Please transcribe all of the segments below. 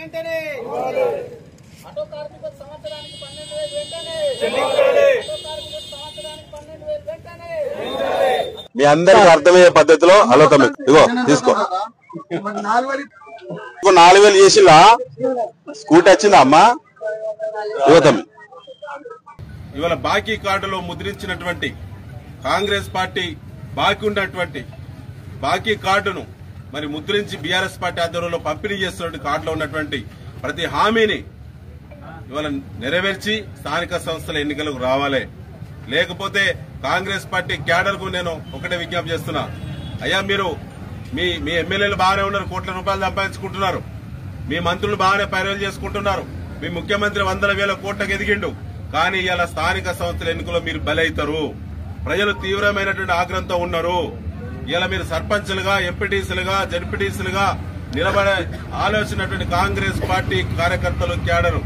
వెంటనే ఆటో కార్మికుల సంవత్సరానికి 12,000 వెంటనే ఆటో కార్మికుల సంవత్సరానికి 12,000 వెంటనే మీ అందరికి అర్థమయ్యే పద్ధతిలో అలోకమే ఇగో తీసుకో 4,000 చేసిలా స్కూటీ వచ్చిందా అమ్మా యువతమి ఇవాళ బాకీ కార్డులో ముద్రించినటువంటి కాంగ్రెస్ పార్టీ బాకీ ఉన్నటువంటి బాకీ కార్డును మరి ముద్రించి బీఆర్ఎస్ పార్టీ ఆధ్వర్యంలో పంపిణీ చేస్తున్నటువంటి కార్డులో ఉన్నటువంటి ప్రతి హామీని ఇవాళ నెరవేర్చి స్థానిక సంస్థల ఎన్నికలకు రావాలి. లేకపోతే కాంగ్రెస్ పార్టీ క్యాడర్కు నేను ఒకటే విజ్ఞప్తి చేస్తున్నా. అయ్యా మీరు మీ ఎమ్మెల్యేలు బాగానే ఉన్నారు, కోట్ల రూపాయలు సంపాదించుకుంటున్నారు, మీ మంత్రులు బాగానే పైరవీలు చేసుకుంటున్నారు, మీ ముఖ్యమంత్రి 100,000 కోట్లకు ఎదిగిండు. కానీ ఇలా స్థానిక సంస్థల ఎన్నికల్లో మీరు బలైతారు. ప్రజలు తీవ్రమైనటువంటి ఆగ్రహంతో ఉన్నారు. ఇలా మీరు సర్పంచ్లుగా, ఎంపీటీసీలుగా, జడ్పీటీసీలుగా నిలబడే ఆలోచనటువంటి కాంగ్రెస్ పార్టీ కార్యకర్తలు క్యాడరు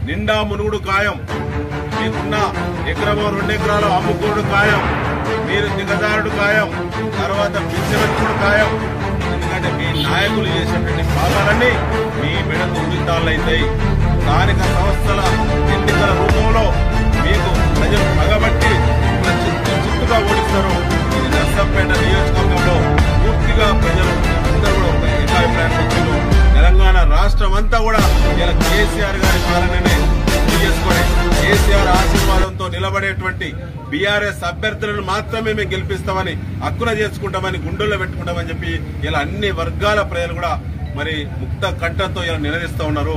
నిండా మునుగుడు ఖాయం. మీకున్న ఎకరమో 2 ఎకరాలు అమ్ముకోడు ఖాయం. మీరు దిగజారుడు ఖాయం. తర్వాత పిచ్చిపెట్టుడు ఖాయం. ఎందుకంటే మీ నాయకులు చేసినటువంటి భాగాలన్నీ మీ మెడకు ఉరితాళ్లైతాయి. స్థానిక సంస్థల ఎన్నికల రూపంలో మీకు ప్రజలు పగబట్టి చిత్తుగా ఓడిస్తారు. ఇది నర్సంపేట నియోజకవర్గంలో పూర్తిగా ప్రజలు అందరూ కూడా ఒక ఏకాభిప్రాయానికి వచ్చారు. తెలంగాణ రాష్ట్రం అంతా కూడా ఇలా కేసీఆర్ గారి పాలననే చేసుకుని కేసీఆర్ ఆశీర్వాదంతో నిలబడేటువంటి బీఆర్ఎస్ అభ్యర్థులను మాత్రమే మేము గెలిపిస్తామని, హక్కున చేసుకుంటామని, గుండెల్లో పెట్టుకుంటామని చెప్పి ఇలా అన్ని వర్గాల ప్రజలు కూడా మరి ముక్త కంఠంతో ఇలా నిలదీస్తూ ఉన్నారు.